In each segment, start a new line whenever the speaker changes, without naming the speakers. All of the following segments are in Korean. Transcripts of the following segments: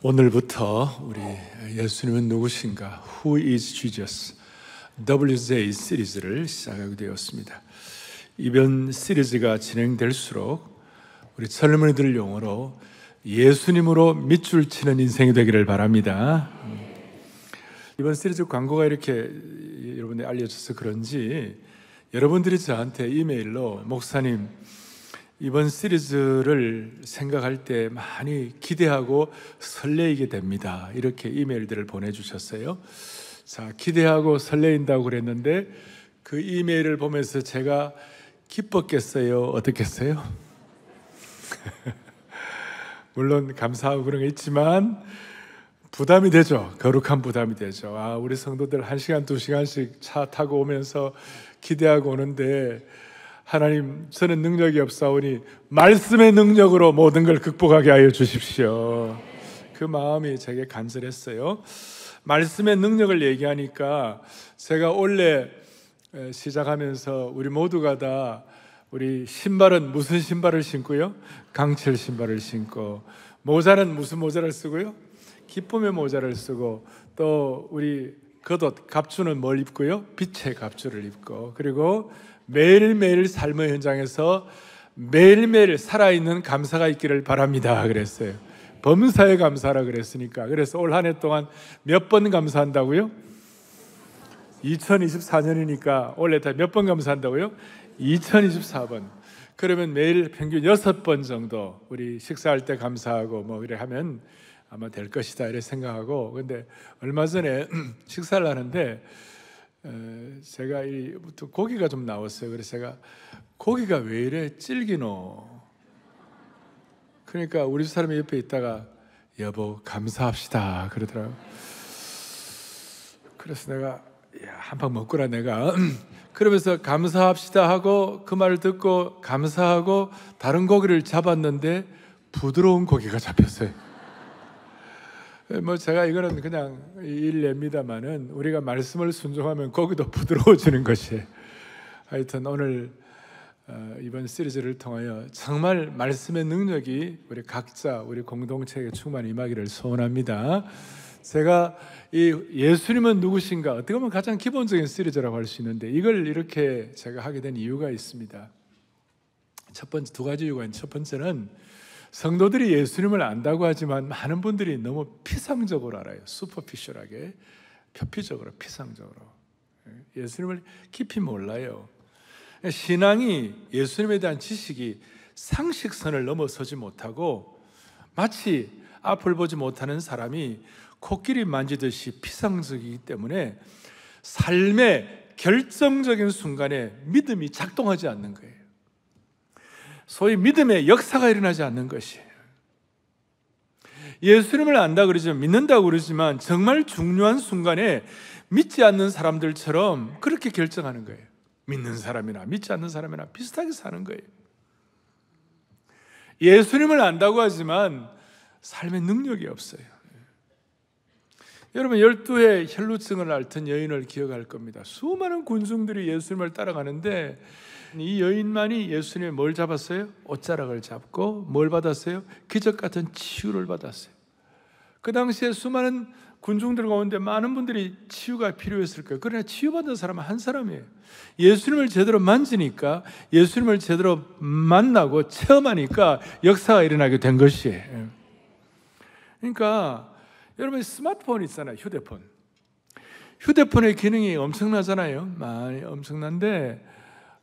오늘부터 우리 예수님은 누구신가? Who is Jesus? WJ 시리즈를 시작하게 되었습니다. 이번 시리즈가 진행될수록 우리 젊은이들 용어로 예수님으로 밑줄 치는 인생이 되기를 바랍니다. 이번 시리즈 광고가 이렇게 여러분들이 알려져서 그런지 여러분들이 저한테 이메일로 목사님 이번 시리즈를 생각할 때 많이 기대하고 설레이게 됩니다. 이렇게 이메일들을 보내주셨어요. 자, 기대하고 설레인다고 그랬는데 그 이메일을 보면서 제가 기뻤겠어요? 어떻겠어요? 물론 감사하고 그런 게 있지만 부담이 되죠. 거룩한 부담이 되죠. 우리 성도들 1시간, 2시간씩 차 타고 오면서 기대하고 오는데 하나님, 저는 능력이 없사오니 말씀의 능력으로 모든 걸 극복하게 하여 주십시오. 그 마음이 제게 간절했어요. 말씀의 능력을 얘기하니까 제가 원래 시작하면서 우리 모두가 다 우리 신발은 무슨 신발을 신고요? 강철 신발을 신고, 모자는 무슨 모자를 쓰고요? 기쁨의 모자를 쓰고, 또 우리 겉옷 갑주는 뭘 입고요? 빛의 갑주를 입고, 그리고 매일매일 삶의 현장에서 매일매일 살아있는 감사가 있기를 바랍니다 그랬어요. 범사에 감사하라 그랬으니까. 그래서 올 한 해 동안 몇 번 감사한다고요? 2024년이니까 올해 다 몇 번 감사한다고요? 2024번. 그러면 매일 평균 6번 정도 우리 식사할 때 감사하고 뭐 이래 하면 아마 될 것이다 이렇게 생각하고, 근데 얼마 전에 식사를 하는데 제가 고기가 좀 나왔어요. 그래서 제가 고기가 왜 이래 질기노? 그러니까 우리 사람이 옆에 있다가 여보 감사합시다 그러더라고요. 그래서 내가 한 판 먹거라 내가 그러면서 감사합시다 하고 그 말을 듣고 감사하고 다른 고기를 잡았는데 부드러운 고기가 잡혔어요. 뭐 제가 이거는 그냥 일례입니다만은 우리가 말씀을 순종하면 고기도 부드러워지는 것이, 하여튼 오늘 이번 시리즈를 통하여 정말 말씀의 능력이 우리 각자 우리 공동체에 충만히 임하기를 소원합니다. 제가 이 예수님은 누구신가, 어떻게 보면 가장 기본적인 시리즈라고 할 수 있는데 이걸 이렇게 제가 하게 된 이유가 있습니다. 첫 번째, 두 가지 이유가 있는데, 첫 번째는 성도들이 예수님을 안다고 하지만 많은 분들이 너무 피상적으로 알아요. 슈퍼피셜하게, 표피적으로, 피상적으로 예수님을 깊이 몰라요. 신앙이, 예수님에 대한 지식이 상식선을 넘어서지 못하고 마치 앞을 보지 못하는 사람이 코끼리 만지듯이 피상적이기 때문에 삶의 결정적인 순간에 믿음이 작동하지 않는 거예요. 소위 믿음의 역사가 일어나지 않는 것이에요. 예수님을 안다 그러지만, 믿는다고 그러지만 정말 중요한 순간에 믿지 않는 사람들처럼 그렇게 결정하는 거예요. 믿는 사람이나 믿지 않는 사람이나 비슷하게 사는 거예요. 예수님을 안다고 하지만 삶의 능력이 없어요. 여러분, 12회 혈루증을 앓던 여인을 기억할 겁니다. 수많은 군중들이 예수님을 따라가는데 이 여인만이 예수님의 뭘 잡았어요? 옷자락을 잡고 뭘 받았어요? 기적 같은 치유를 받았어요. 그 당시에 수많은 군중들 가운데 많은 분들이 치유가 필요했을 거예요. 그러나 치유받은 사람은 한 사람이에요. 예수님을 제대로 만지니까, 예수님을 제대로 만나고 체험하니까 역사가 일어나게 된 것이에요. 그러니까 여러분, 스마트폰 있잖아요. 휴대폰의 기능이 엄청나잖아요. 많이 엄청난데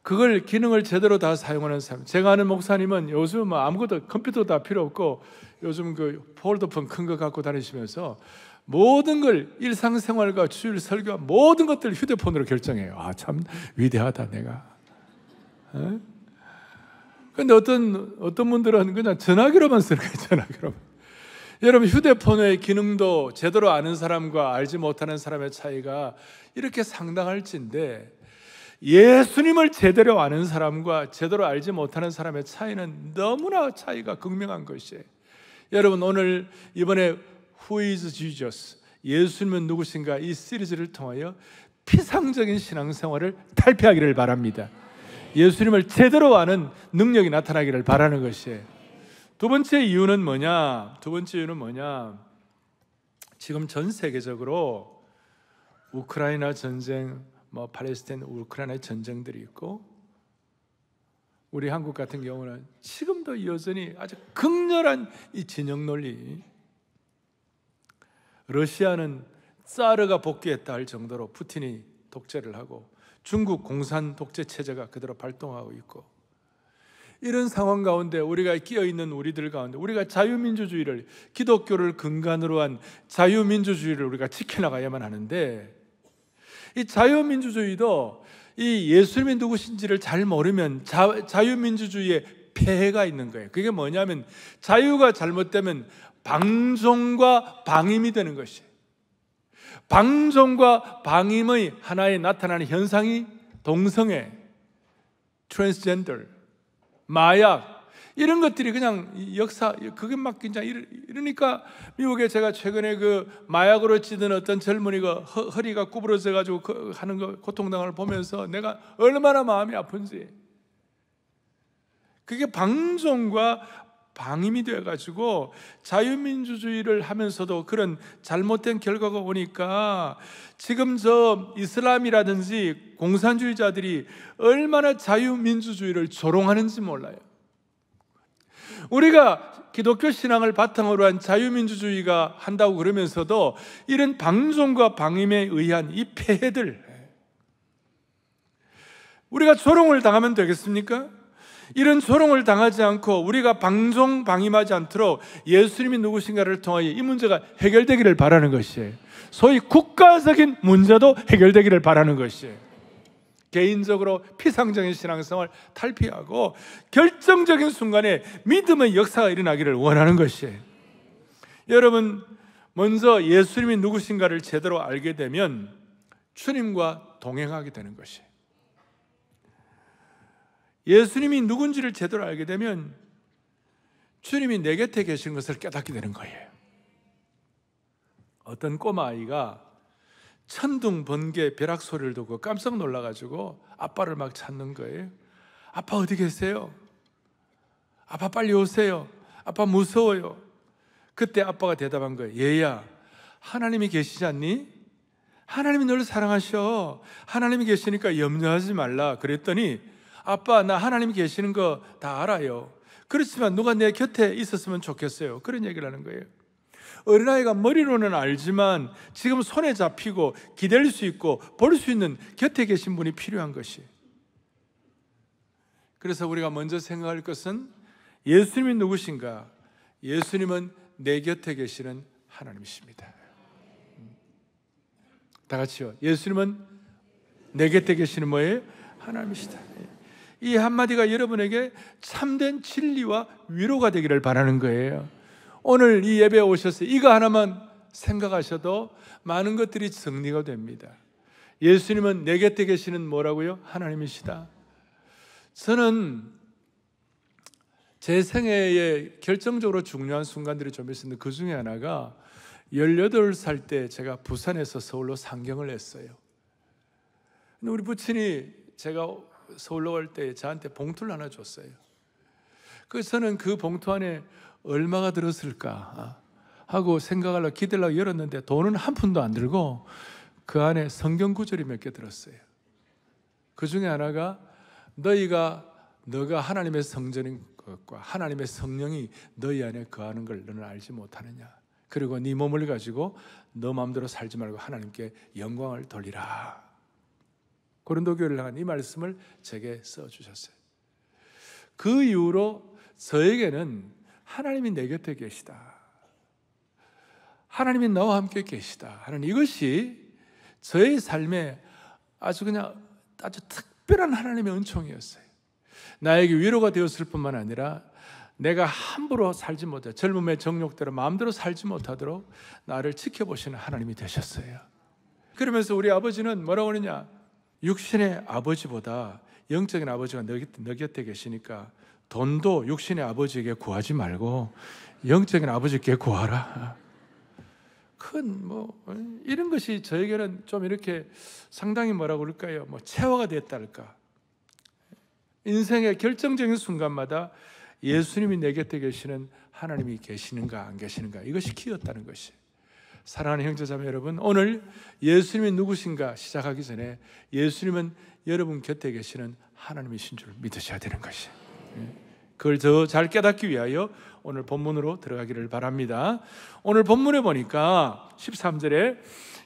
그걸 기능을 제대로 다 사용하는 사람, 제가 아는 목사님은 요즘 아무것도 컴퓨터 다 필요 없고 요즘 그 폴더폰 큰 거 갖고 다니시면서 모든 걸 일상생활과 주일 설교와 모든 것들을 휴대폰으로 결정해요. 참 위대하다 내가. 그런데 어떤 분들은 그냥 전화기로만 쓰는 거예요. 전화기로만. 여러분, 휴대폰의 기능도 제대로 아는 사람과 알지 못하는 사람의 차이가 이렇게 상당할진데 예수님을 제대로 아는 사람과 제대로 알지 못하는 사람의 차이는 너무나 차이가 극명한 것이에요. 여러분, 오늘 이번에 Who is Jesus? 예수님은 누구신가? 이 시리즈를 통하여 피상적인 신앙생활을 탈피하기를 바랍니다. 예수님을 제대로 아는 능력이 나타나기를 바라는 것이에요. 두 번째 이유는 뭐냐? 지금 전 세계적으로 우크라이나 전쟁, 팔레스타인, 우크라이나 전쟁들이 있고, 우리 한국 같은 경우는 지금도 여전히 아주 극렬한 이 진영 논리, 러시아는 짜르가 복귀했다 할 정도로 푸틴이 독재를 하고, 중국 공산 독재 체제가 그대로 발동하고 있고, 이런 상황 가운데 우리가 끼어있는 우리들 가운데 우리가 자유민주주의를, 기독교를 근간으로 한 자유민주주의를 우리가 지켜나가야만 하는데, 이 자유민주주의도 이 예수님이 누구신지를 잘 모르면 자유민주주의에 폐해가 있는 거예요. 그게 뭐냐면 자유가 잘못되면 방종과 방임이 되는 것이에요. 방종과 방임의 하나에 나타나는 현상이 동성애, 트랜스젠더, 마약, 이런 것들이 그냥 역사, 그게 막 그냥 이러니까 미국에 제가 최근에 그 마약으로 찌든 어떤 젊은이가 허리가 구부러져 가지고 하는 거 고통당을 보면서 내가 얼마나 마음이 아픈지. 그게 방종과 방임이 되어 가지고 자유민주주의를 하면서도 그런 잘못된 결과가 오니까 지금 저 이슬람이라든지 공산주의자들이 얼마나 자유민주주의를 조롱하는지 몰라요. 우리가 기독교 신앙을 바탕으로 한 자유민주주의가 한다고 그러면서도 이런 방종과 방임에 의한 이 폐해들, 우리가 조롱을 당하면 되겠습니까? 이런 조롱을 당하지 않고 우리가 방종 방임하지 않도록 예수님이 누구신가를 통하여 이 문제가 해결되기를 바라는 것이에요. 소위 국가적인 문제도 해결되기를 바라는 것이에요. 개인적으로 피상적인 신앙생활을 탈피하고 결정적인 순간에 믿음의 역사가 일어나기를 원하는 것이에요. 여러분, 먼저 예수님이 누구신가를 제대로 알게 되면 주님과 동행하게 되는 것이에요. 예수님이 누군지를 제대로 알게 되면 주님이 내 곁에 계신 것을 깨닫게 되는 거예요. 어떤 꼬마아이가 천둥, 번개, 벼락 소리를 듣고 깜짝 놀라가지고 아빠를 막 찾는 거예요. 아빠 어디 계세요? 아빠 빨리 오세요. 아빠 무서워요. 그때 아빠가 대답한 거예요. 얘야, 하나님이 계시지 않니? 하나님이 너를 사랑하셔. 하나님이 계시니까 염려하지 말라. 그랬더니 아빠, 나 하나님이 계시는 거 다 알아요. 그렇지만 누가 내 곁에 있었으면 좋겠어요. 그런 얘기를 하는 거예요. 어린아이가 머리로는 알지만 지금 손에 잡히고 기댈 수 있고 볼 수 있는 곁에 계신 분이 필요한 것이. 그래서 우리가 먼저 생각할 것은 예수님이 누구신가? 예수님은 내 곁에 계시는 하나님이십니다. 다 같이요. 예수님은 내 곁에 계시는 뭐예요? 하나님이시다. 이 한마디가 여러분에게 참된 진리와 위로가 되기를 바라는 거예요. 오늘 이 예배에 오셔서 이거 하나만 생각하셔도 많은 것들이 정리가 됩니다. 예수님은 내 곁에 계시는 뭐라고요? 하나님이시다. 저는 제 생애에 결정적으로 중요한 순간들이 좀 있었는데 그 중에 하나가 18살 때 제가 부산에서 서울로 상경을 했어요. 근데 우리 부친이 제가 서울로 갈 때 저한테 봉투를 하나 줬어요. 그래서 저는 그 봉투 안에 얼마가 들었을까 하고 생각하려고 기대려고 열었는데 돈은 한 푼도 안 들고 그 안에 성경 구절이 몇 개 들었어요. 그 중에 하나가 너가 하나님의 성전인 것과 하나님의 성령이 너희 안에 거하는 걸 너는 알지 못하느냐. 그리고 네 몸을 가지고 너 마음대로 살지 말고 하나님께 영광을 돌리라. 고린도 교회를 향한 이 말씀을 제게 써주셨어요. 그 이후로 저에게는 하나님이 내 곁에 계시다, 하나님이 너와 함께 계시다 하는 이것이 저의 삶에 아주 특별한 하나님의 은총이었어요. 나에게 위로가 되었을 뿐만 아니라 내가 함부로 살지 못해 젊음의 정욕대로 마음대로 살지 못하도록 나를 지켜보시는 하나님이 되셨어요. 그러면서 우리 아버지는 뭐라고 하느냐, 육신의 아버지보다 영적인 아버지가 너 곁에 계시니까 돈도 육신의 아버지에게 구하지 말고 영적인 아버지께 구하라. 이런 것이 저에게는 좀 이렇게 상당히 뭐라고 그럴까요? 체화가 됐달까. 인생의 결정적인 순간마다 예수님이 내 곁에 계시는 하나님이 계시는가 안 계시는가, 이것이 키웠다는 것이. 사랑하는 형제자매 여러분, 오늘 예수님이 누구신가 시작하기 전에 예수님은 여러분 곁에 계시는 하나님이신 줄 믿으셔야 되는 것이에요. 그걸 더 잘 깨닫기 위하여 오늘 본문으로 들어가기를 바랍니다. 오늘 본문에 보니까 13절에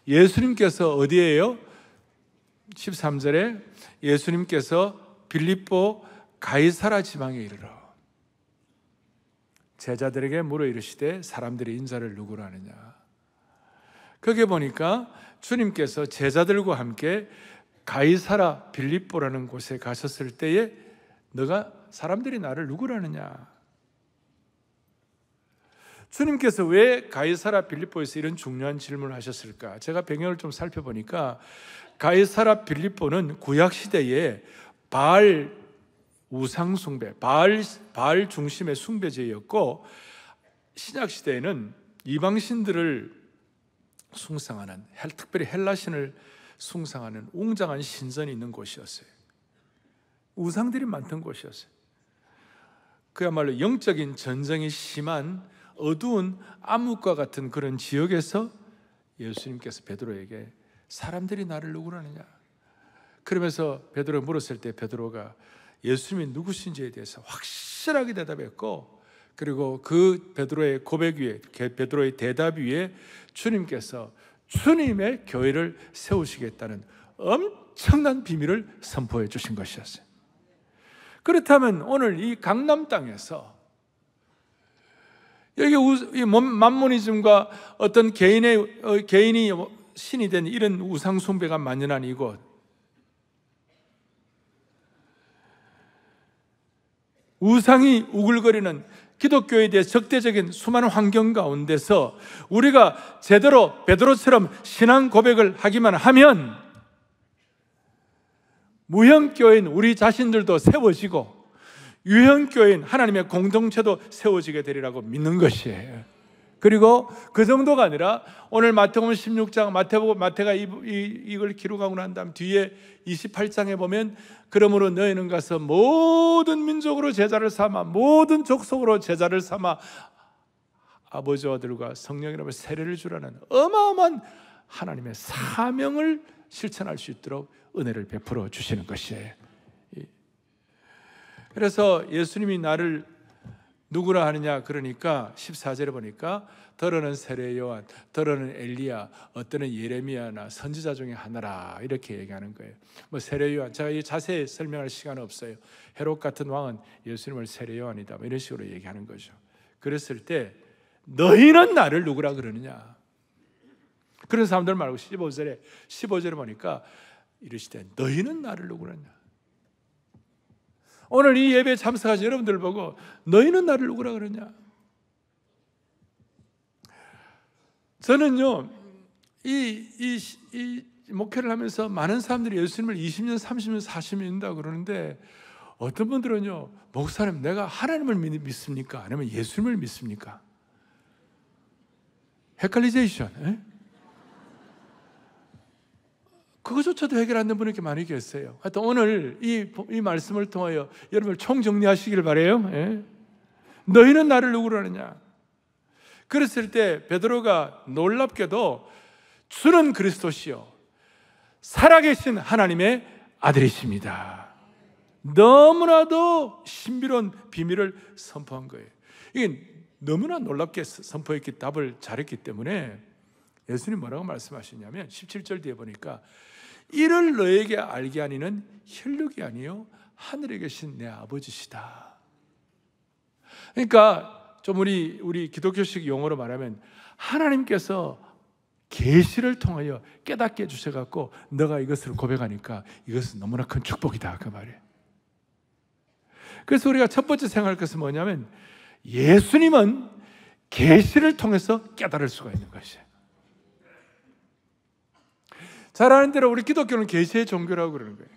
예수님께서 어디에요? 13절에 예수님께서 빌립보 가이사라 지방에 이르러 제자들에게 물어 이르시되 사람들이 인자를 누구로 하느냐. 거기에 보니까 주님께서 제자들과 함께 가이사라 빌립보라는 곳에 가셨을 때에 사람들이 나를 누구로 하느냐. 주님께서 왜 가이사라 빌립보에서 이런 중요한 질문을 하셨을까? 제가 배경을 좀 살펴보니까 가이사라 빌립보는 구약시대에 바알 우상 숭배, 바알 중심의 숭배제였고, 신약시대에는 이방신들을 숭상하는, 특별히 헬라신을 숭상하는 웅장한 신전이 있는 곳이었어요. 우상들이 많던 곳이었어요. 그야말로 영적인 전쟁이 심한 어두운 암흑과 같은 그런 지역에서 예수님께서 베드로에게 사람들이 나를 누구로 하느냐. 그러면서 베드로가 물었을 때 베드로가 예수님이 누구신지에 대해서 확실하게 대답했고, 그리고 그 베드로의 고백 위에, 베드로의 대답 위에 주님께서 주님의 교회를 세우시겠다는 엄청난 비밀을 선포해 주신 것이었어요. 그렇다면 오늘 이 강남 땅에서 여기 맘모니즘과 어떤 개인이 신이 된 이런 우상 숭배가 만연한 이곳, 우상이 우글거리는 기독교에 대해 적대적인 수많은 환경 가운데서 우리가 제대로 베드로처럼 신앙 고백을 하기만 하면 무형교회인 우리 자신들도 세워지고 유형교회인 하나님의 공동체도 세워지게 되리라고 믿는 것이에요. 그리고 그 정도가 아니라 오늘 마태복음 16장 마태가 이걸 기록하고 난 다음 뒤에 28장에 보면 그러므로 너희는 가서 모든 민족으로 제자를 삼아 모든 족속으로 제자를 삼아 아버지와 아들과 성령이라며 세례를 주라는 어마어마한 하나님의 사명을 실천할 수 있도록 은혜를 베풀어 주시는 것이에요. 그래서 예수님이 나를 누구라 하느냐 그러니까 14절에 보니까 더러는 세례 요한, 더러는 엘리야, 어떠는 예레미야나 선지자 중에 하나라 이렇게 얘기하는 거예요. 뭐 세례 요한, 제가 자세히 설명할 시간은 없어요. 헤롯 같은 왕은 예수님을 세례 요한이다 뭐 이런 식으로 얘기하는 거죠. 그랬을 때 너희는 나를 누구라 그러느냐. 그런 사람들 말고 15절에 보니까 이르시되 너희는 나를 누구라냐. 오늘 이 예배에 참석하신 여러분들 보고 너희는 나를 누구라 그러냐. 저는요 이 목회를 하면서 많은 사람들이 예수님을 20년, 30년, 40년 믿는다고 그러는데 어떤 분들은요 목사님 내가 하나님을 믿습니까? 아니면 예수님을 믿습니까? 헷갈리제이션. 그것조차도 해결 안 된 분이 이렇게 많이 계세요. 하여튼 오늘 이 말씀을 통하여 여러분을 총정리하시길 바라요. 너희는 나를 누구로 하느냐. 그랬을 때 베드로가 놀랍게도 주는 그리스도시요 살아계신 하나님의 아들이십니다. 너무나도 신비로운 비밀을 선포한 거예요. 이게 너무나 놀랍게 선포했기 답을 잘했기 때문에 예수님 뭐라고 말씀하시냐면 17절 뒤에 보니까 이를 너에게 알게 하니는 혈육이 아니요 하늘에 계신 내 아버지시다. 그러니까 좀 우리 기독교식 용어로 말하면 하나님께서 계시를 통하여 깨닫게 해주셔갖고 너가 이것을 고백하니까 이것은 너무나 큰 축복이다 그 말이에요. 그래서 우리가 첫 번째 생각할 것은 뭐냐면 예수님은 계시를 통해서 깨달을 수가 있는 것이에요. 잘 아는 대로 우리 기독교는 계시의 종교라고 그러는 거예요.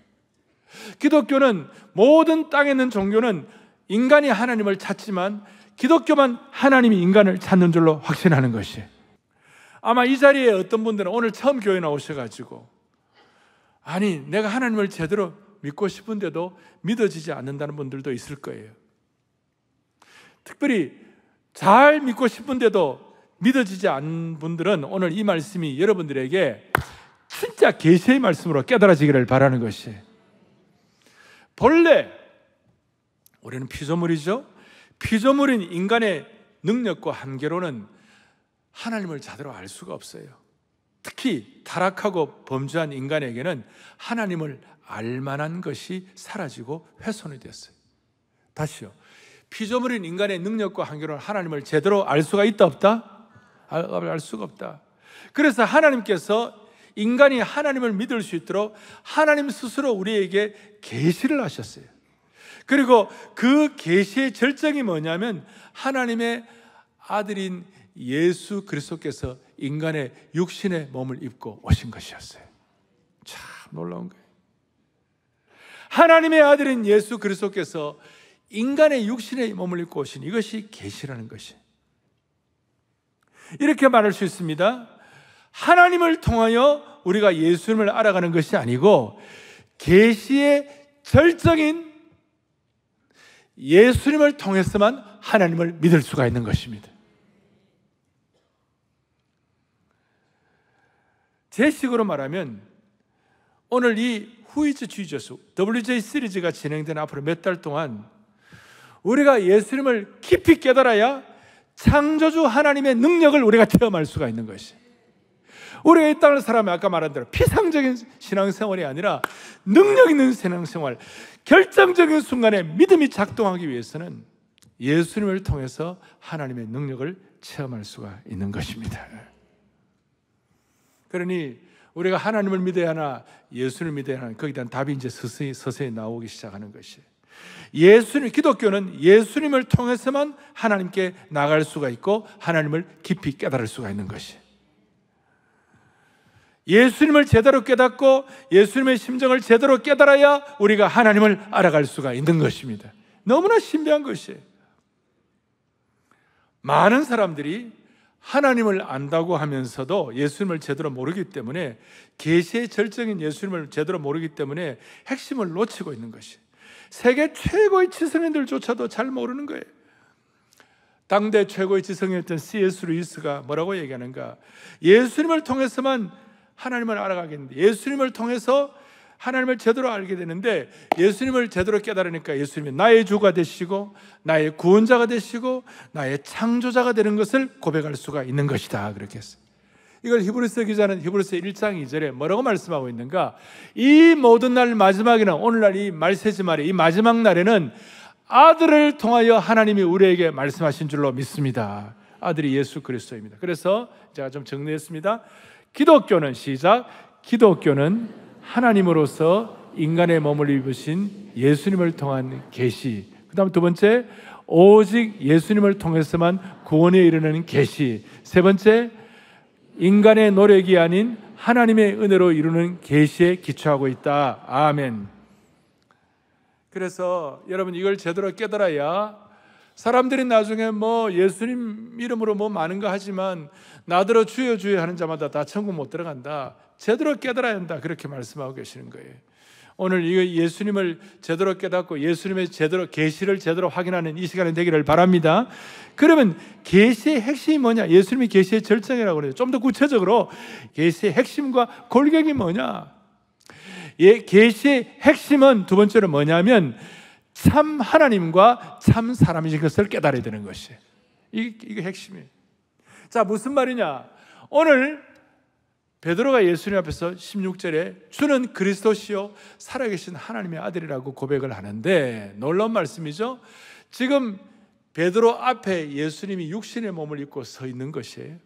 기독교는 모든 땅에 있는 종교는 인간이 하나님을 찾지만 기독교만 하나님이 인간을 찾는 줄로 확신하는 것이에요. 아마 이 자리에 어떤 분들은 오늘 처음 교회 나오셔가지고 아니 내가 하나님을 제대로 믿고 싶은데도 믿어지지 않는다는 분들도 있을 거예요. 특별히 잘 믿고 싶은데도 믿어지지 않은 분들은 오늘 이 말씀이 여러분들에게 진짜 계시의 말씀으로 깨달아지기를 바라는 것이, 본래 우리는 피조물이죠. 피조물인 인간의 능력과 한계로는 하나님을 제대로 알 수가 없어요. 특히 타락하고 범죄한 인간에게는 하나님을 알만한 것이 사라지고 훼손이 됐어요. 다시요, 피조물인 인간의 능력과 한계로는 하나님을 제대로 알 수가 있다 없다? 알 수가 없다. 그래서 하나님께서 인간이 하나님을 믿을 수 있도록 하나님 스스로 우리에게 계시를 하셨어요. 그리고 그 계시의 절정이 뭐냐면 하나님의 아들인 예수 그리스도께서 인간의 육신의 몸을 입고 오신 것이었어요. 참 놀라운 거예요. 하나님의 아들인 예수 그리스도께서 인간의 육신의 몸을 입고 오신 이것이 계시라는 것이, 이렇게 말할 수 있습니다. 하나님을 통하여 우리가 예수님을 알아가는 것이 아니고 계시의 절정인 예수님을 통해서만 하나님을 믿을 수가 있는 것입니다. 제 식으로 말하면 오늘 이 Who is Jesus? WJ 시리즈가 진행된 앞으로 몇 달 동안 우리가 예수님을 깊이 깨달아야 창조주 하나님의 능력을 우리가 체험할 수가 있는 것이, 우리가 이 땅을 살아면 아까 말한 대로 피상적인 신앙생활이 아니라 능력 있는 신앙생활, 결정적인 순간에 믿음이 작동하기 위해서는 예수님을 통해서 하나님의 능력을 체험할 수가 있는 것입니다. 그러니 우리가 하나님을 믿어야 하나 예수를 믿어야 하나, 거기에 대한 답이 이제 서서히 나오기 시작하는 것이, 예수님, 기독교는 예수님을 통해서만 하나님께 나갈 수가 있고 하나님을 깊이 깨달을 수가 있는 것이, 예수님을 제대로 깨닫고 예수님의 심정을 제대로 깨달아야 우리가 하나님을 알아갈 수가 있는 것입니다. 너무나 신비한 것이에요. 많은 사람들이 하나님을 안다고 하면서도 예수님을 제대로 모르기 때문에, 계시의 절정인 예수님을 제대로 모르기 때문에 핵심을 놓치고 있는 것이, 세계 최고의 지성인들조차도 잘 모르는 거예요. 당대 최고의 지성인이었던 C.S. 루이스가 뭐라고 얘기하는가? 예수님을 통해서만 하나님을 알아가겠는데, 예수님을 통해서 하나님을 제대로 알게 되는데, 예수님을 제대로 깨달으니까 예수님이 나의 주가 되시고 나의 구원자가 되시고 나의 창조자가 되는 것을 고백할 수가 있는 것이다, 그렇게 했어요. 이걸 히브리서 기자는 히브리서 1장 2절에 뭐라고 말씀하고 있는가? 이 모든 날 마지막에는, 오늘날 이 말세지 말에 이 마지막 날에는 아들을 통하여 하나님이 우리에게 말씀하신 줄로 믿습니다. 아들이 예수 그리스도입니다. 그래서 제가 좀 정리했습니다. 기독교는, 시작, 기독교는 하나님으로서 인간의 몸을 입으신 예수님을 통한 계시, 그 다음 두 번째, 오직 예수님을 통해서만 구원에 이르는 계시, 세 번째, 인간의 노력이 아닌 하나님의 은혜로 이루는 계시에 기초하고 있다. 아멘. 그래서 여러분, 이걸 제대로 깨달아야, 사람들이 나중에 뭐 예수님 이름으로 뭐 많은 거 하지만 나더러 주여 주여 하는 자마다 다 천국 못 들어간다, 제대로 깨달아야 한다, 그렇게 말씀하고 계시는 거예요. 오늘 이 예수님을 제대로 깨닫고 예수님의 제대로 계시를 제대로 확인하는 이 시간이 되기를 바랍니다. 그러면 계시의 핵심이 뭐냐? 예수님이 계시의 절정이라고 그래요. 좀 더 구체적으로 계시의 핵심과 골격이 뭐냐? 계시의 핵심은 두 번째로 뭐냐면 참 하나님과 참 사람이신 것을 깨달아야 되는 것이에요. 이게 핵심이에요. 자, 무슨 말이냐? 오늘 베드로가 예수님 앞에서 16절에 주는 그리스도시요 살아계신 하나님의 아들이라고 고백을 하는데, 놀라운 말씀이죠. 지금 베드로 앞에 예수님이 육신의 몸을 입고 서 있는 것이에요.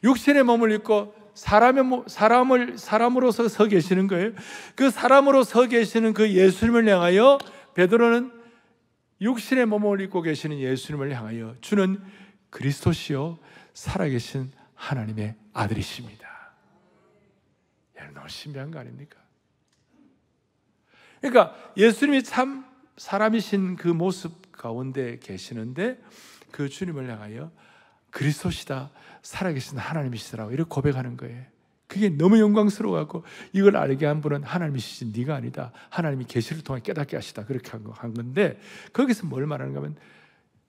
육신의 몸을 입고 사람으로서 서 계시는 거예요. 그 사람으로 서 계시는 그 예수님을 향하여 베드로는 육신의 몸을 입고 계시는 예수님을 향하여 주는 그리스도시요 살아계신 하나님의 아들이십니다. 너무 신비한 거 아닙니까? 그러니까 예수님이 참 사람이신 그 모습 가운데 계시는데 그 주님을 향하여 그리스도시다, 살아계신 하나님이시더라고 이렇게 고백하는 거예요. 그게 너무 영광스러워갖고 이걸 알게 한 분은 하나님이시지 네가 아니다, 하나님이 계시를 통해 깨닫게 하시다, 그렇게 한 건데, 거기서 뭘 말하는가 하면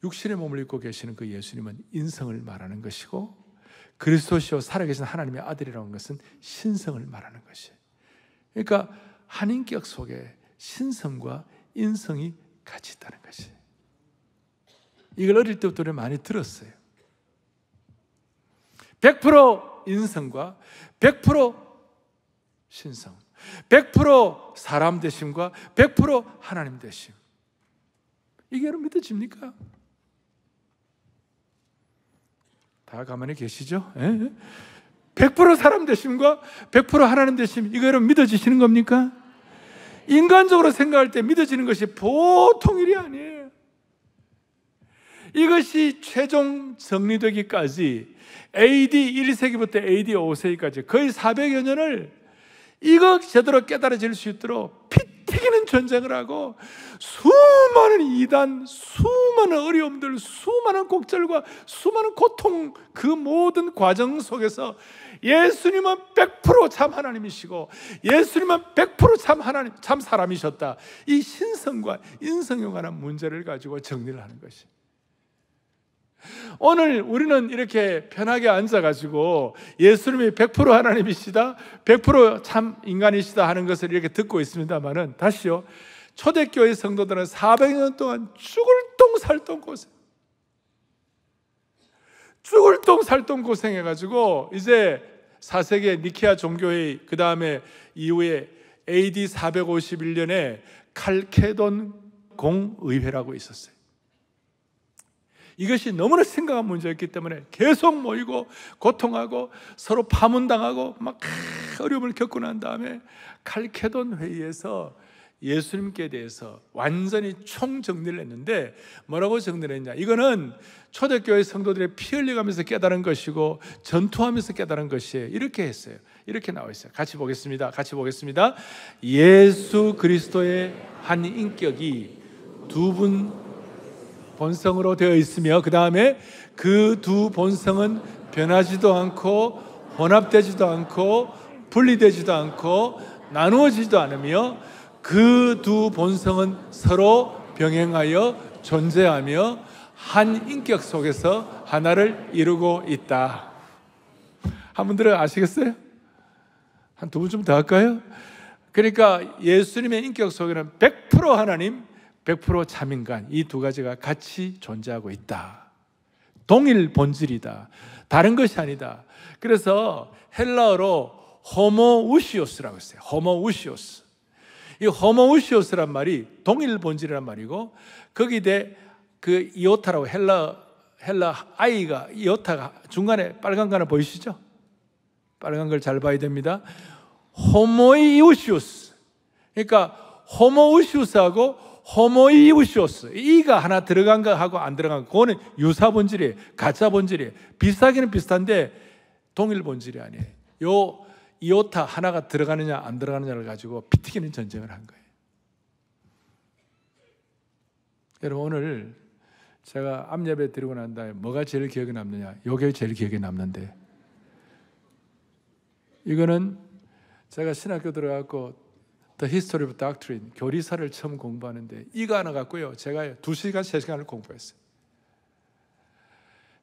육신의 몸을 입고 계시는 그 예수님은 인성을 말하는 것이고, 그리스도시요 살아계신 하나님의 아들이라는 것은 신성을 말하는 것이에요. 그러니까 한 인격 속에 신성과 인성이 같이 있다는 것이에요. 이걸 어릴 때부터 우리가 많이 들었어요. 100% 인성과 100% 신성, 100% 사람 되심과 100% 하나님 되심. 이게 여러분 믿어집니까? 다 가만히 계시죠? 100% 사람 되심과 100% 하나님 되심, 이거 여러분 믿어지시는 겁니까? 인간적으로 생각할 때 믿어지는 것이 보통 일이 아니에요. 이것이 최종 정리되기까지 AD 1세기부터 AD 5세기까지 거의 400여 년을 이거 제대로 깨달아질 수 있도록 피 튀기는 전쟁을 하고, 수많은 이단, 수많은 어려움들, 수많은 곡절과 수많은 고통, 그 모든 과정 속에서 예수님은 100% 참 하나님이시고 예수님은 100% 참 하나님, 참 사람이셨다, 이 신성과 인성에 관한 문제를 가지고 정리를 하는 것이. 오늘 우리는 이렇게 편하게 앉아가지고 예수님이 100% 하나님이시다, 100% 참 인간이시다 하는 것을 이렇게 듣고 있습니다만은, 다시요, 초대교회 성도들은 400년 동안 죽을 똥 살 똥 고생, 죽을 똥 살 똥 고생해가지고 이제 4세기 니케아 종교회의, 그 다음에 이후에 AD 451년에 칼케돈 공의회라고 있었어요. 이것이 너무나 심각한 문제였기 때문에 계속 모이고 고통하고 서로 파문당하고 막 어려움을 겪고 난 다음에 칼케돈 회의에서 예수님께 대해서 완전히 총정리를 했는데, 뭐라고 정리를 했냐, 이거는 초대교회 성도들의 피 흘려가면서 깨달은 것이고 전투하면서 깨달은 것이에요. 이렇게 했어요. 이렇게 나와 있어요. 같이 보겠습니다. 예수 그리스도의 한 인격이 두 분 본성으로 되어 있으며, 그 다음에 그 두 본성은 변하지도 않고 혼합되지도 않고 분리되지도 않고 나누어지지도 않으며, 그 두 본성은 서로 병행하여 존재하며 한 인격 속에서 하나를 이루고 있다. 한 분들은 아시겠어요? 한 두 분 좀 더 할까요? 그러니까 예수님의 인격 속에는 100% 하나님, 100% 참인간, 이 두 가지가 같이 존재하고 있다. 동일 본질이다. 다른 것이 아니다. 그래서 헬라어로 호모우시오스라고 했어요. 호모우시오스. 이 호모우시오스란 말이 동일 본질이란 말이고, 거기에 그 이오타라고, 헬라 I가, 이오타가 중간에 빨간 거 하나 보이시죠? 빨간 걸 잘 봐야 됩니다. 호모이우시오스. 그러니까 호모우시오스하고 호모이우시오스, 이가 하나 들어간 거하고 안 들어간 거, 그거는 유사 본질이에요. 가짜 본질이에요. 비슷하기는 비슷한데 동일 본질이 아니에요. 요 이오타 하나가 들어가느냐 안 들어가느냐를 가지고 피튀기는 전쟁을 한 거예요. 여러분, 오늘 제가 암예배 드리고 난 다음에 뭐가 제일 기억에 남느냐, 요게 제일 기억에 남는데, 이거는 제가 신학교 들어가고 The History of Doctrine, 교리사를 처음 공부하는데 이거 하나 갖고요, 제가 2시간, 3시간을 공부했어요.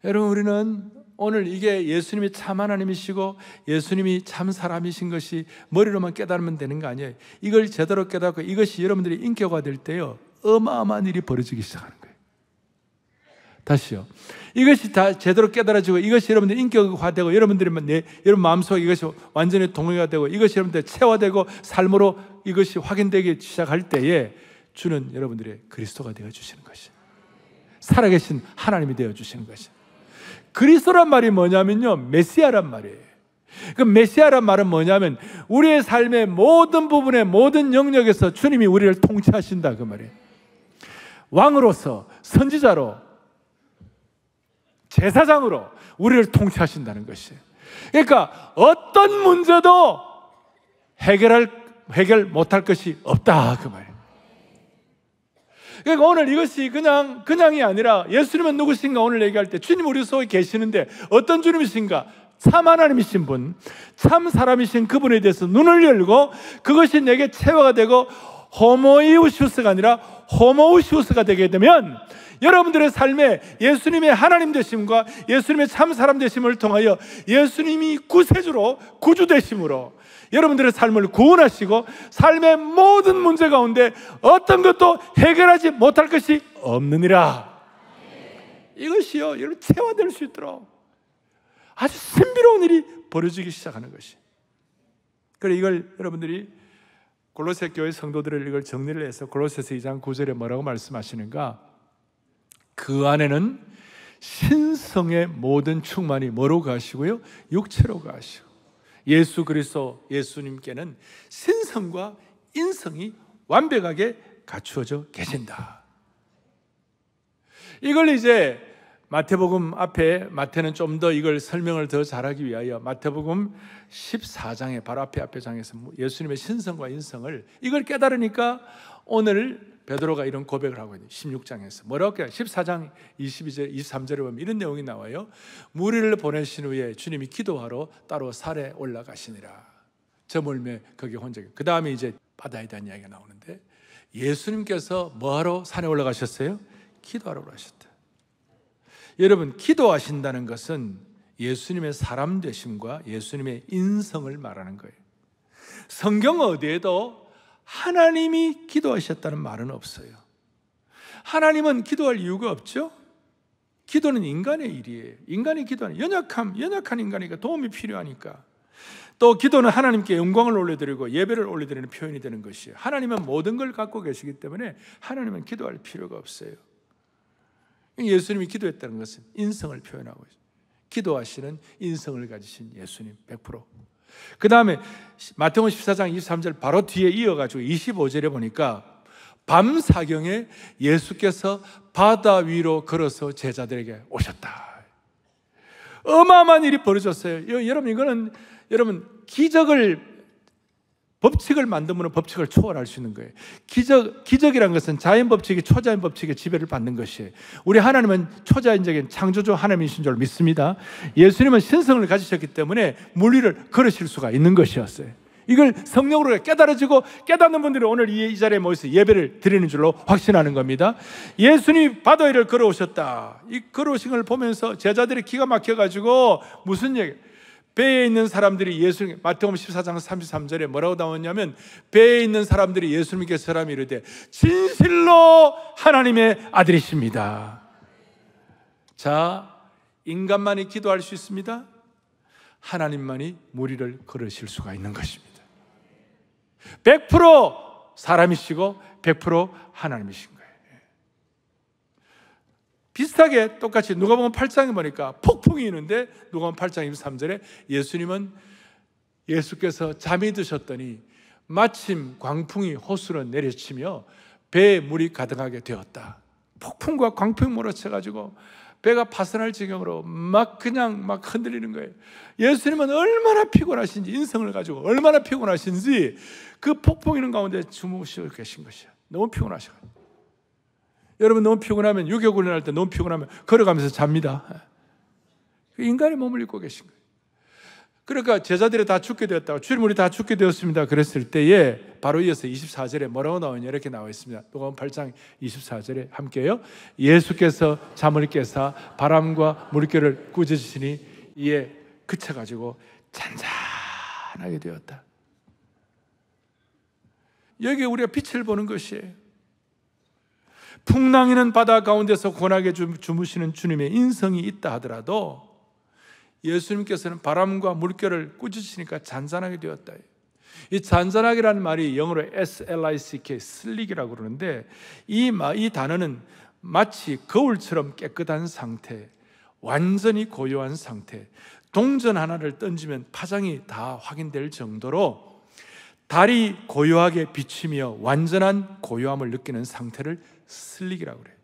여러분, 우리는 오늘 이게 예수님이 참 하나님이시고 예수님이 참 사람이신 것이 머리로만 깨달으면 되는 거 아니에요. 이걸 제대로 깨닫고 이것이 여러분들이 인격화될 때요, 어마어마한 일이 벌어지기 시작하는 거예요. 다시요, 이것이 다 제대로 깨달아지고 이것이 여러분들 인격화되고 여러분 마음속에 이것이 완전히 동의가 되고 이것이 여러분들 체화되고 삶으로 이것이 확인되기 시작할 때에 주는 여러분들의 그리스도가 되어주시는 것이, 살아계신 하나님이 되어주시는 것이. 그리스도란 말이 뭐냐면요, 메시아란 말이에요. 그 메시아란 말은 뭐냐면 우리의 삶의 모든 부분의 모든 영역에서 주님이 우리를 통치하신다, 그 말이에요. 왕으로서, 선지자로, 제사장으로 우리를 통치하신다는 것이에요. 그러니까 어떤 문제도 해결 못할 것이 없다, 그 말이에요. 그러니까 오늘 이것이 그냥이 아니라 예수님은 누구신가 오늘 얘기할 때 주님 우리 속에 계시는데 어떤 주님이신가? 참 하나님이신 분, 참 사람이신 그분에 대해서 눈을 열고 그것이 내게 체화가 되고 호모이우시우스가 아니라 호모우시우스가 되게 되면 여러분들의 삶에 예수님의 하나님 되심과 예수님의 참 사람 되심을 통하여 예수님이 구세주로 구주 되심으로 여러분들의 삶을 구원하시고 삶의 모든 문제 가운데 어떤 것도 해결하지 못할 것이 없느니라. 이것이요, 여러분 체화될 수 있도록 아주 신비로운 일이 벌어지기 시작하는 것이. 그래 이걸 여러분들이 골로새 교회 성도들을 이걸 정리를 해서 골로새서 2장 9절에 뭐라고 말씀하시는가? 그 안에는 신성의 모든 충만이 뭐로 가시고요? 육체로 가시고 예수 그리스도 예수님께는 신성과 인성이 완벽하게 갖추어져 계신다. 이걸 이제 마태복음 앞에, 마태는 좀 더 이걸 설명을 더 잘하기 위하여 마태복음 14장에 바로 앞에 장에서 예수님의 신성과 인성을 이걸 깨달으니까 오늘 베드로가 이런 고백을 하고 있는 16장에서 뭐라고 해요? 14장 22절, 23절에 보면 이런 내용이 나와요. 무리를 보내신 후에 주님이 기도하러 따로 산에 올라가시니라. 저 멀매 거기 혼자. 그 다음에 이제 바다에 대한 이야기가 나오는데 예수님께서 뭐하러 산에 올라가셨어요? 기도하러 올라가셨다. 여러분, 기도하신다는 것은 예수님의 사람 되심과 예수님의 인성을 말하는 거예요. 성경 어디에도 하나님이 기도하셨다는 말은 없어요. 하나님은 기도할 이유가 없죠. 기도는 인간의 일이에요. 인간이 기도하는 연약한 인간이니까 도움이 필요하니까. 또 기도는 하나님께 영광을 올려드리고 예배를 올려드리는 표현이 되는 것이에요. 하나님은 모든 걸 갖고 계시기 때문에 하나님은 기도할 필요가 없어요. 예수님이 기도했다는 것은 인성을 표현하고 있어요. 기도하시는 인성을 가지신 예수님 100%. 그 다음에 마태복음 14장 23절 바로 뒤에 이어가지고 25절에 보니까 밤사경에 예수께서 바다 위로 걸어서 제자들에게 오셨다. 어마어마한 일이 벌어졌어요. 여러분, 이거는 여러분 법칙을 만들면 법칙을 초월할 수 있는 거예요. 기적이라는 것은 자연 법칙이 초자연 법칙의 지배를 받는 것이에요. 우리 하나님은 초자연적인 창조주 하나님이신 줄 믿습니다. 예수님은 신성을 가지셨기 때문에 물리를 걸으실 수가 있는 것이었어요. 이걸 성령으로 깨달아지고 깨닫는 분들이 오늘 이 자리에 모여서 예배를 드리는 줄로 확신하는 겁니다. 예수님이 바다 위를 걸어오셨다. 이 걸어오신 걸 보면서 제자들이 기가 막혀가지고 무슨 얘기? 배에 있는 사람들이 예수님, 마태복음 14장 33절에 뭐라고 나오냐면 배에 있는 사람들이 예수님께 사람이 이르되 진실로 하나님의 아들이십니다. 자, 인간만이 기도할 수 있습니다. 하나님만이 무리를 걸으실 수가 있는 것입니다. 100% 사람이시고 100% 하나님이신 거예요. 비슷하게 똑같이 누가복음 8장에 보니까 폭풍이 있는데 누가복음 8장 23절에 예수께서 잠이 드셨더니 마침 광풍이 호수로 내려치며 배에 물이 가득하게 되었다. 폭풍과 광풍이 몰아쳐가지고 배가 파산할 지경으로 막 흔들리는 거예요. 예수님은 얼마나 피곤하신지, 인성을 가지고 얼마나 피곤하신지 그 폭풍 있는 가운데 주무시고 계신 것이야. 너무 피곤하셔가지고. 여러분 너무 피곤하면 유격 훈련할 때 너무 피곤하면 걸어가면서 잡니다. 인간의 몸을 입고 계신 거예요. 그러니까 제자들이 다 죽게 되었다고, 주님 우리 다 죽게 되었습니다 그랬을 때에 바로 이어서 24절에 뭐라고 나오냐 이렇게 나와 있습니다. 누가복음 8장 24절에 함께요. 예수께서 잠을 깨사 바람과 물결을 꾸짖으시니 이에 그쳐가지고 잔잔하게 되었다. 여기 우리가 빛을 보는 것이에요. 풍랑이는 바다 가운데서 고나게 주무시는 주님의 인성이 있다 하더라도 예수님께서는 바람과 물결을 꾸짖으시니까 잔잔하게 되었다. 이 잔잔하게라는 말이 영어로 S-L-I-C-K, 슬릭이라고 그러는데 이 단어는 마치 거울처럼 깨끗한 상태, 완전히 고요한 상태, 동전 하나를 던지면 파장이 다 확인될 정도로 달이 고요하게 비치며 완전한 고요함을 느끼는 상태를 슬릭이라고 그래요.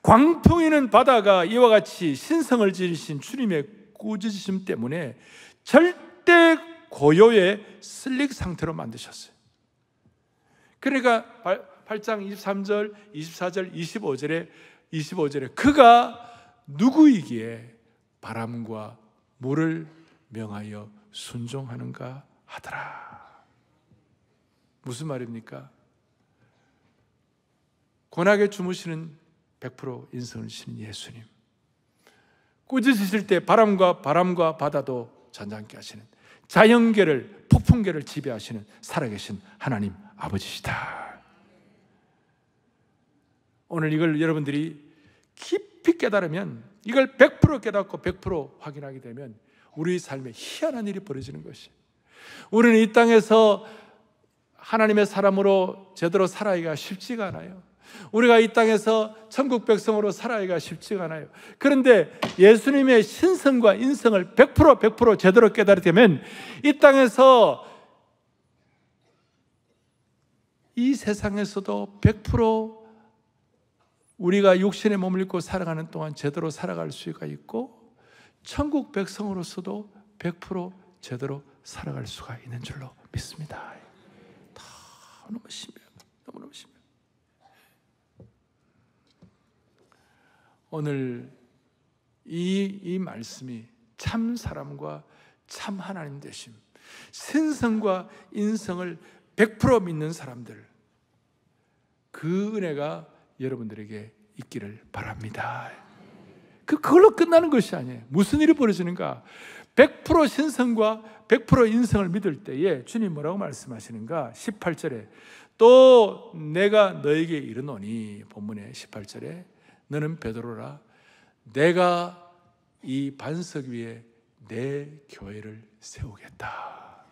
광풍이는 바다가 이와 같이 신성을 지으신 주님의 꾸짖으심 때문에 절대 고요의 슬릭 상태로 만드셨어요. 그러니까 8장 23절, 24절, 25절에 그가 누구이기에 바람과 물을 명하여 순종하는가 하더라. 무슨 말입니까? 고나게 주무시는 100% 인성을 주시는 예수님, 꾸짖으실 때 바람과 바다도 잔잔케 하시는, 자연계를, 폭풍계를 지배하시는 살아계신 하나님 아버지시다. 오늘 이걸 여러분들이 깊이 깨달으면, 이걸 100% 깨닫고 100% 확인하게 되면 우리 삶에 희한한 일이 벌어지는 것이, 우리는 이 땅에서 하나님의 사람으로 제대로 살아가기가 쉽지가 않아요. 우리가 이 땅에서 천국 백성으로 살아가기가 쉽지가 않아요. 그런데 예수님의 신성과 인성을 100% 제대로 깨달게 되면 이 땅에서, 이 세상에서도 100% 우리가 육신의 몸을 입고 살아가는 동안 제대로 살아갈 수가 있고, 천국 백성으로서도 100% 제대로 살아갈 수가 있는 줄로 믿습니다. 너무 심해요. 너무너무 심해요. 오늘 이 말씀이 참 사람과 참 하나님 되심, 신성과 인성을 100% 믿는 사람들, 그 은혜가 여러분들에게 있기를 바랍니다. 그걸로 끝나는 것이 아니에요. 무슨 일이 벌어지는가? 100% 신성과 100% 인성을 믿을 때에 주님 뭐라고 말씀하시는가? 18절에 또 내가 너에게 이르노니, 본문의 18절에 너는 베드로라, 내가 이 반석 위에 내 교회를 세우겠다.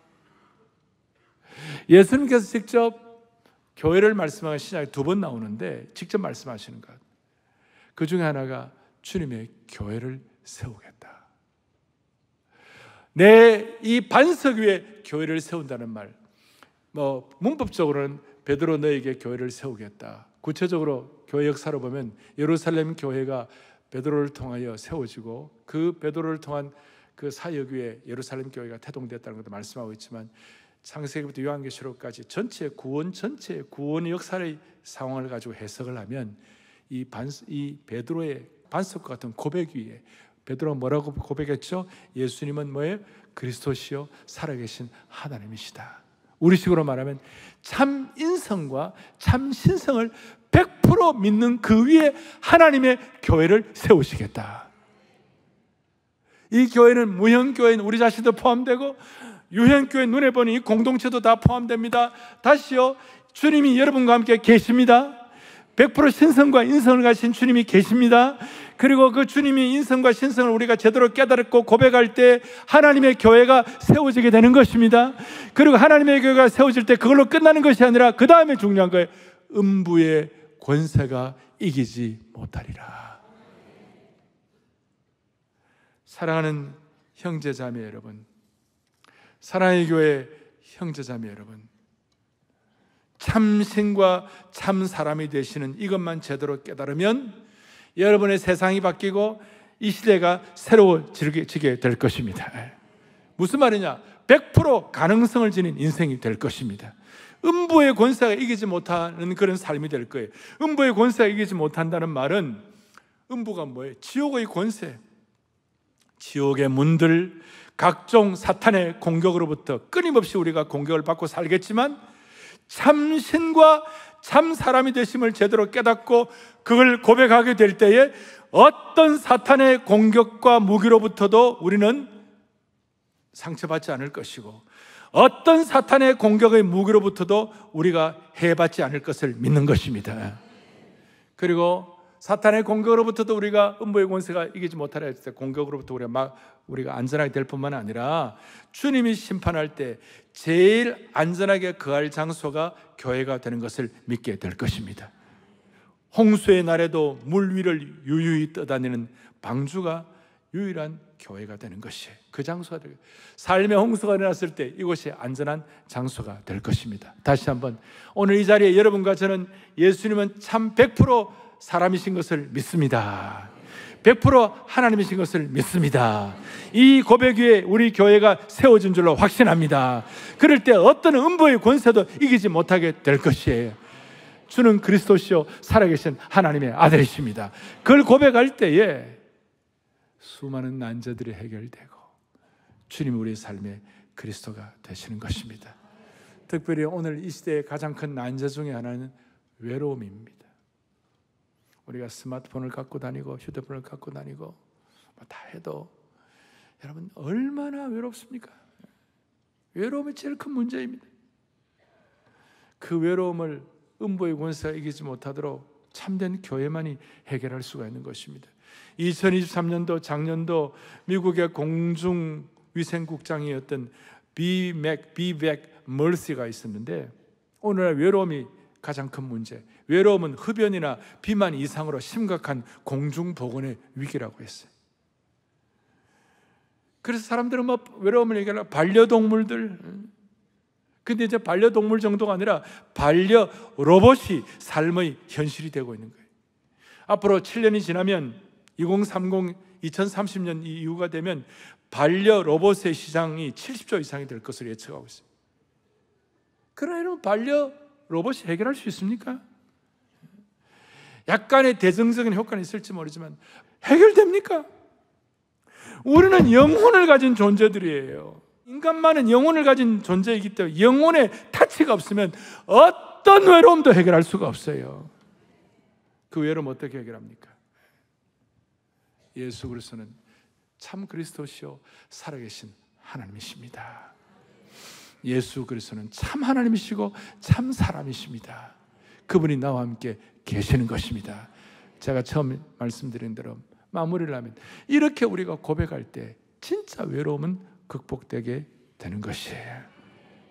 예수님께서 직접 교회를 말씀하신 신약에 2번 나오는데 직접 말씀하시는 것, 그 중에 하나가 주님의 교회를 세우겠다. 내 이 반석 위에 교회를 세운다는 말, 문법적으로는 베드로 너에게 교회를 세우겠다. 구체적으로 교회 역사로 보면 예루살렘 교회가 베드로를 통하여 세워지고, 그 베드로를 통한 그 사역 위에 예루살렘 교회가 태동됐다는 것도 말씀하고 있지만, 창세기부터 요한계시록까지 전체 구원의 역사의 상황을 가지고 해석을 하면 이 베드로의 반석과 같은 고백 위에, 베드로가 뭐라고 고백했죠? 예수님은 뭐예요? 그리스도시요 살아계신 하나님이시다. 우리식으로 말하면 참 인성과 참 신성을 100% 믿는 그 위에 하나님의 교회를 세우시겠다. 이 교회는 무형교회인 우리 자신도 포함되고, 유형교회 눈에 보니 이 공동체도 다 포함됩니다. 다시요, 주님이 여러분과 함께 계십니다. 100% 신성과 인성을 가진 주님이 계십니다. 그리고 그 주님이 인성과 신성을 우리가 제대로 깨달고 고백할 때 하나님의 교회가 세워지게 되는 것입니다. 그리고 하나님의 교회가 세워질 때 그걸로 끝나는 것이 아니라 그 다음에 중요한 거예요. 음부의 권세가 이기지 못하리라. 사랑하는 형제자매 여러분, 사랑의 교회 형제자매 여러분, 참신과 참 사람이 되시는 이것만 제대로 깨달으면 여러분의 세상이 바뀌고 이 시대가 새로워지게 될 것입니다. 무슨 말이냐? 100% 가능성을 지닌 인생이 될 것입니다. 음부의 권세가 이기지 못하는 그런 삶이 될 거예요. 음부의 권세가 이기지 못한다는 말은, 음부가 뭐예요? 지옥의 권세, 지옥의 문들, 각종 사탄의 공격으로부터 끊임없이 우리가 공격을 받고 살겠지만, 참신과 참 사람이 되심을 제대로 깨닫고 그걸 고백하게 될 때에 어떤 사탄의 공격과 무기로부터도 우리는 상처받지 않을 것이고, 어떤 사탄의 공격의 무기로부터도 우리가 해받지 않을 것을 믿는 것입니다. 그리고 사탄의 공격으로부터도 우리가, 음부의 권세가 이기지 못하려 했을 때 공격으로부터 우리가 안전하게 될 뿐만 아니라 주님이 심판할 때 제일 안전하게 거할 장소가 교회가 되는 것을 믿게 될 것입니다. 홍수의 날에도 물 위를 유유히 떠다니는 방주가 유일한 교회가 되는 것이, 그 장소가 되고, 삶의 홍수가 일어났을 때 이곳이 안전한 장소가 될 것입니다. 다시 한번, 오늘 이 자리에 여러분과 저는 예수님은 참 100% 사람이신 것을 믿습니다. 100% 하나님이신 것을 믿습니다. 이 고백 위에 우리 교회가 세워진 줄로 확신합니다. 그럴 때 어떤 음부의 권세도 이기지 못하게 될 것이에요. 주는 그리스도시요 살아계신 하나님의 아들이십니다. 그걸 고백할 때에 수많은 난제들이 해결되고 주님이 우리의 삶의 그리스도가 되시는 것입니다. 특별히 오늘 이 시대의 가장 큰 난제 중에 하나는 외로움입니다. 우리가 스마트폰을 갖고 다니고 휴대폰을 갖고 다니고 뭐 다 해도 여러분 얼마나 외롭습니까? 외로움이 제일 큰 문제입니다. 그 외로움을 음부의 권세가 이기지 못하도록 참된 교회만이 해결할 수가 있는 것입니다. 2023년도 작년도 미국의 공중위생국장이었던 비백 멀시가 있었는데 오늘날 외로움이 가장 큰 문제, 외로움은 흡연이나 비만 이상으로 심각한 공중보건의 위기라고 했어요. 그래서 사람들은 뭐 외로움을 얘기하려 반려동물들, 근데 이제 반려동물 정도가 아니라 반려 로봇이 삶의 현실이 되고 있는 거예요. 앞으로 7년이 지나면 2030년 이후가 되면 반려 로봇의 시장이 70조 이상이 될 것으로 예측하고 있어요. 그러나 여러분, 반려 로봇이 해결할 수 있습니까? 약간의 대증적인 효과는 있을지 모르지만 해결됩니까? 우리는 영혼을 가진 존재들이에요. 인간만은 영혼을 가진 존재이기 때문에 영혼에 타치가 없으면 어떤 외로움도 해결할 수가 없어요. 그 외로움 어떻게 해결합니까? 예수 그리스도는 참 그리스도시요 살아계신 하나님이십니다. 예수 그리스도는 참 하나님이시고 참 사람이십니다. 그분이 나와 함께 계시는 것입니다. 제가 처음 말씀드린 대로 마무리를 하면 이렇게 우리가 고백할 때 진짜 외로움은 극복되게 되는 것이에요.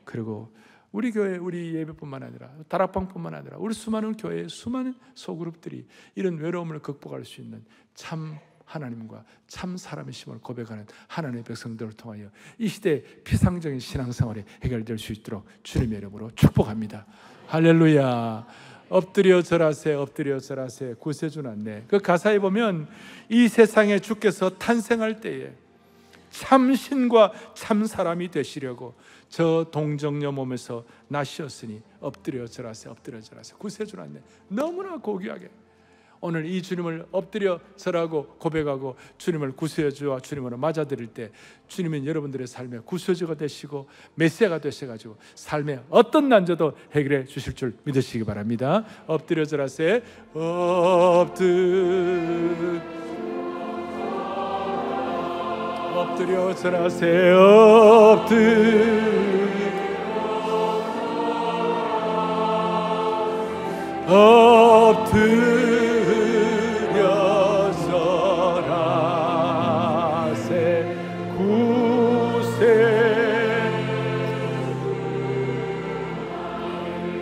그리고 우리 교회, 우리 예배뿐만 아니라 다락방뿐만 아니라 우리 수많은 교회의 수많은 소그룹들이 이런 외로움을 극복할 수 있는 참 하나님과 참 사람이심을 고백하는 하나님의 백성들을 통하여 이 시대의 피상적인 신앙생활이 해결될 수 있도록 주님의 이름으로 축복합니다. 할렐루야. 엎드려 절하세, 엎드려 절하세, 구세주 났네. 그 가사에 보면 이 세상에 주께서 탄생할 때에 참 신과 참 사람이 되시려고 저 동정녀 몸에서 나시었으니 엎드려 절하세, 엎드려 절하세, 구세주 났네. 너무나 고귀하게 오늘 이 주님을 엎드려 절하고 고백하고 주님을 구세주와 주님으로 맞아들일 때 주님은 여러분들의 삶의 구세주가 되시고 메시아가 되셔가지고 삶의 어떤 난제도 해결해 주실 줄 믿으시기 바랍니다. 엎드려 절하세, 엎드려 절하세, 엎드려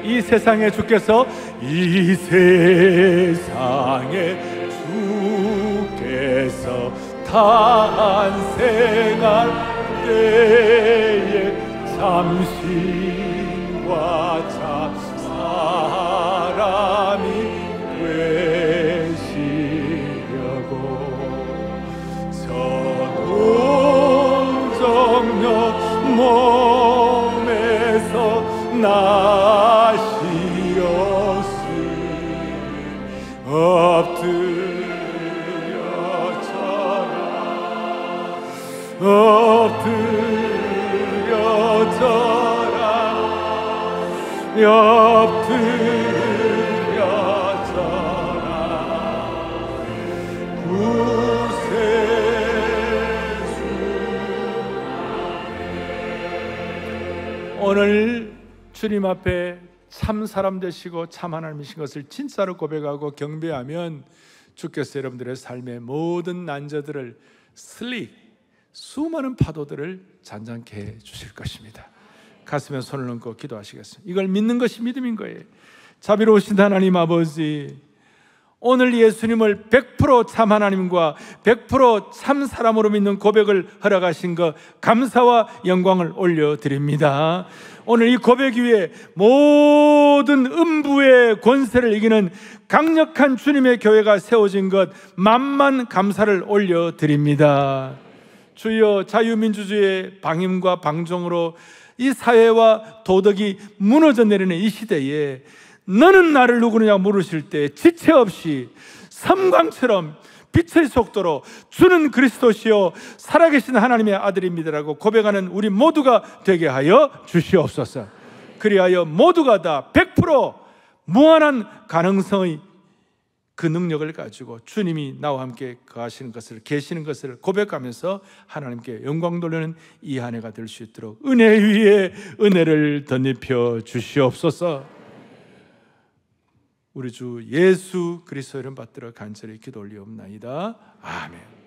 이 세상에 주께서 이 세상에 주께서 탄생할 때에 참신과 참 사람이 되시려고 저 동정녀 몸에서 엎드려 절하, 엎드려 절하, 엎드려 절하, 구세주. 오늘 주님 앞에 참 사람 되시고 참 하나님이신 것을 진짜로 고백하고 경배하면 주께서 여러분들의 삶의 모든 난제들을 수많은 파도들을 잔잔케 해 주실 것입니다. 가슴에 손을 얹고 기도하시겠습니다. 이걸 믿는 것이 믿음인 거예요. 자비로우신 하나님 아버지, 오늘 예수님을 100% 참 하나님과 100% 참 사람으로 믿는 고백을 허락하신 것 감사와 영광을 올려드립니다. 오늘 이 고백 위에 모든 음부의 권세를 이기는 강력한 주님의 교회가 세워진 것 만만 감사를 올려드립니다. 주여, 자유민주주의의 방임과 방종으로 이 사회와 도덕이 무너져 내리는 이 시대에 너는 나를 누구느냐 물으실 때 지체 없이 섬광처럼 빛의 속도로 주는 그리스도시요 살아계신 하나님의 아들입니다라고 고백하는 우리 모두가 되게 하여 주시옵소서. 그리하여 모두가 다 100% 무한한 가능성의 그 능력을 가지고 주님이 나와 함께 거하시는 것을, 계시는 것을 고백하면서 하나님께 영광 돌리는 이 한 해가 될 수 있도록 은혜 위에 은혜를 덧입혀 주시옵소서. 우리 주 예수 그리스도 이름 받들어 간절히 기도 올리옵나이다. 아멘.